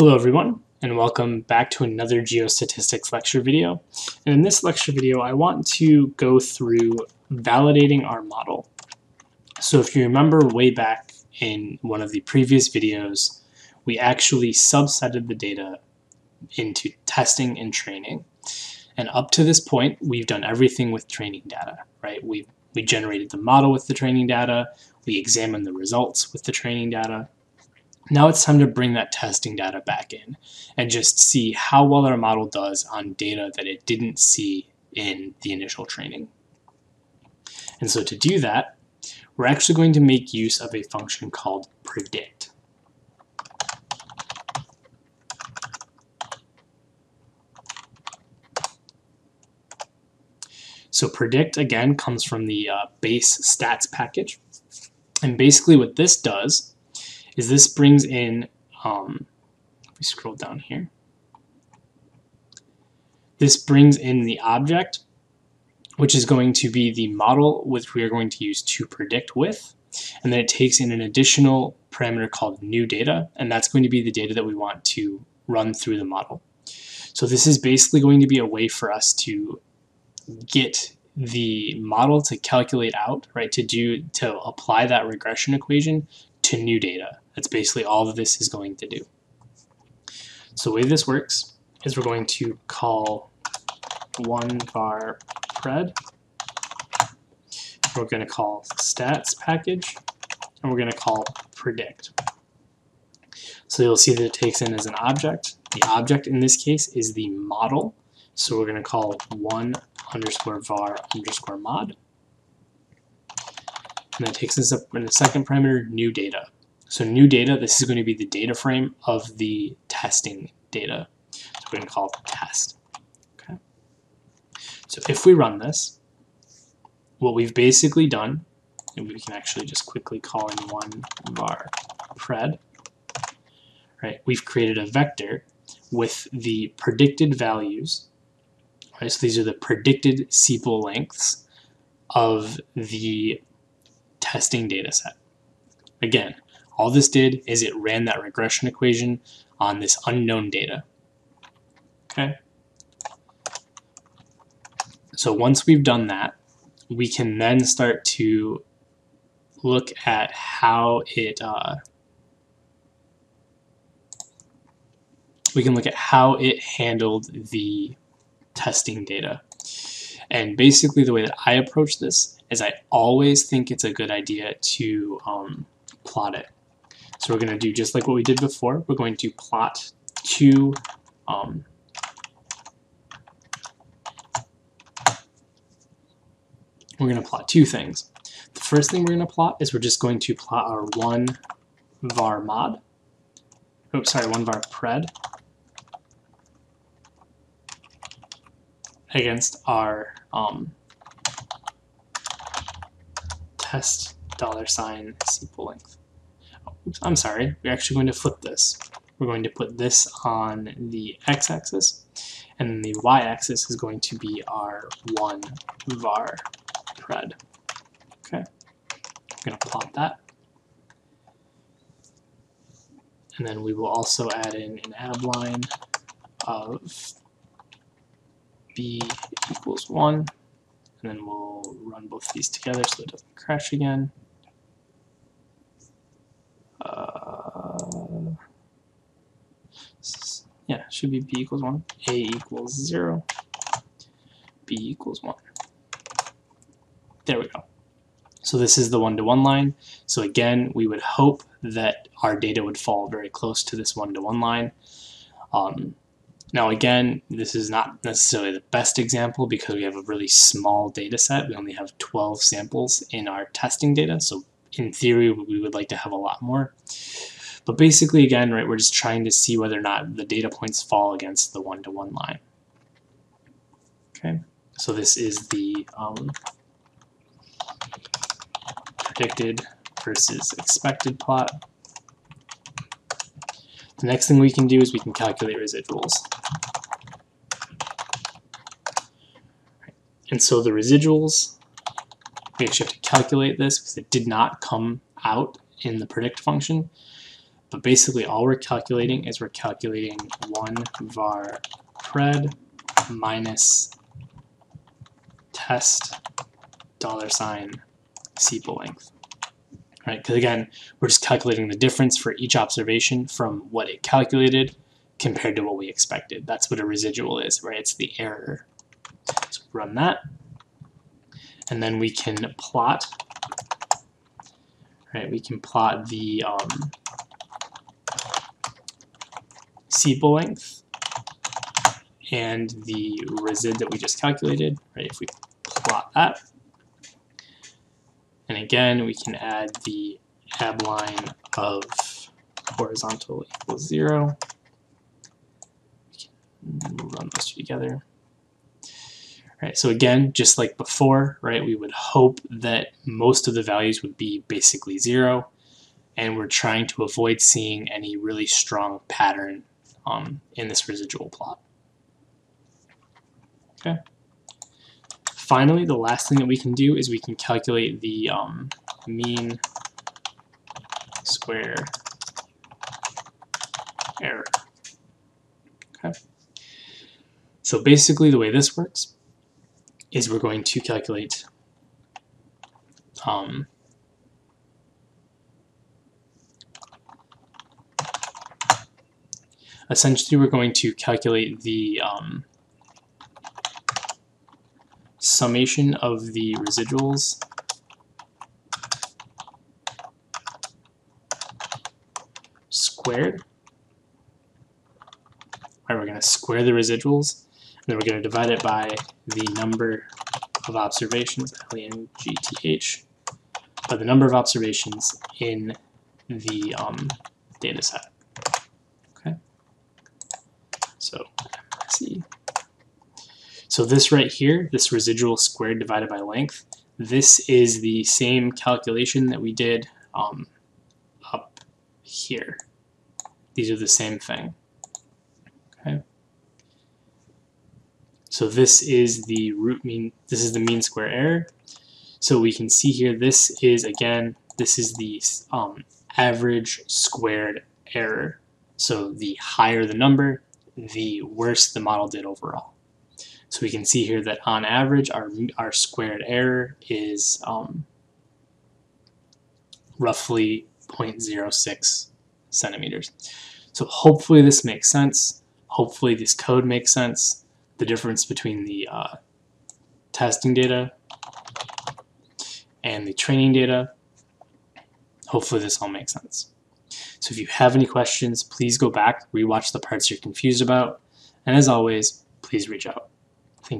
Hello everyone, and welcome back to another geostatistics lecture video. And in this lecture video, I want to go through validating our model. So if you remember way back in one of the previous videos, we actually subsetted the data into testing and training. And up to this point, we've done everything with training data, right? We generated the model with the training data, we examined the results with the training data. Now it's time to bring that testing data back in and just see how well our model does on data that it didn't see in the initial training. And so to do that, we're actually going to make use of a function called predict. So predict, again, comes from the base stats package. And basically what this does is this brings in, if we scroll down here, this brings in the object, which is going to be the model which we are going to use to predict with, and then it takes in an additional parameter called new data, and that's going to be the data that we want to run through the model. So this is basically going to be a way for us to get the model to calculate out, right, to apply that regression equation to new data. That's basically all that this is going to do. So the way this works is we're going to call one var pred, we're going to call stats package, and we're going to call predict. So you'll see that it takes in as an object. The object in this case is the model, so we're going to call one underscore var underscore mod. And that takes us up in the second parameter, new data. So new data, this is going to be the data frame of the testing data. So we're going to call it test. Okay. So if we run this, what we've basically done, and we can actually just quickly call in one var pred, right? We've created a vector with the predicted values. Right? So these are the predicted sepal lengths of the testing data set. Again, all this did is it ran that regression equation on this unknown data. Okay. So once we've done that, we can then start to look at how it handled the testing data. And basically the way that I approach this is I always think it's a good idea to plot it. So we're going to do just like what we did before. We're going to plot two things. The first thing we're going to plot is we're just going to plot our one var mod. One var pred against our test $ sepal length. Oops, I'm sorry, we're actually going to flip this. We're going to put this on the x-axis, and then the y-axis is going to be our one var pred. Okay, I'm going to plot that. And then we will also add in an add line of b equals 1, and then we'll run both of these together so it doesn't crash again. Yeah, it should be b equals 1, a equals 0, b equals 1. There we go. So this is the one-to-one line. So again, we would hope that our data would fall very close to this one-to-one line. Now again, this is not necessarily the best example because we have a really small data set. We only have 12 samples in our testing data, so in theory we would like to have a lot more. But basically, again, right, we're just trying to see whether or not the data points fall against the one-to-one line. Okay, so this is the predicted versus expected plot. The next thing we can do is we can calculate residuals. And so the residuals, we actually have to calculate this because it did not come out in the predict function. But basically all we're calculating is we're calculating 1 var pred minus test $sign sepal length. Right? Because again, we're just calculating the difference for each observation from what it calculated compared to what we expected. That's what a residual is, right? It's the error. So run that, and then we can plot. Right? We can plot the sepal length and the resid that we just calculated. Right? If we plot that. And again, we can add the ab line of horizontal equals 0. We can run those two together. Right, so again, just like before, right, we would hope that most of the values would be basically 0, and we're trying to avoid seeing any really strong pattern in this residual plot. Okay. Finally, the last thing that we can do is we can calculate the mean square error. Okay. So basically the way this works is we're going to calculate essentially we're going to calculate the summation of the residuals squared. Right, we're going to square the residuals, and then we're going to divide it by the number of observations, LENGTH, by the number of observations in the data set. Okay, so let's see. So this right here, this residual squared divided by length, this is the same calculation that we did up here. These are the same thing. Okay. So this is the root mean, this is the mean square error. So we can see here, this is, again, this is the average squared error. So the higher the number, the worse the model did overall. So we can see here that on average, our squared error is roughly 0.06 centimeters. So hopefully this makes sense. Hopefully this code makes sense. The difference between the testing data and the training data. Hopefully this all makes sense. So if you have any questions, please go back, rewatch the parts you're confused about, and as always, please reach out.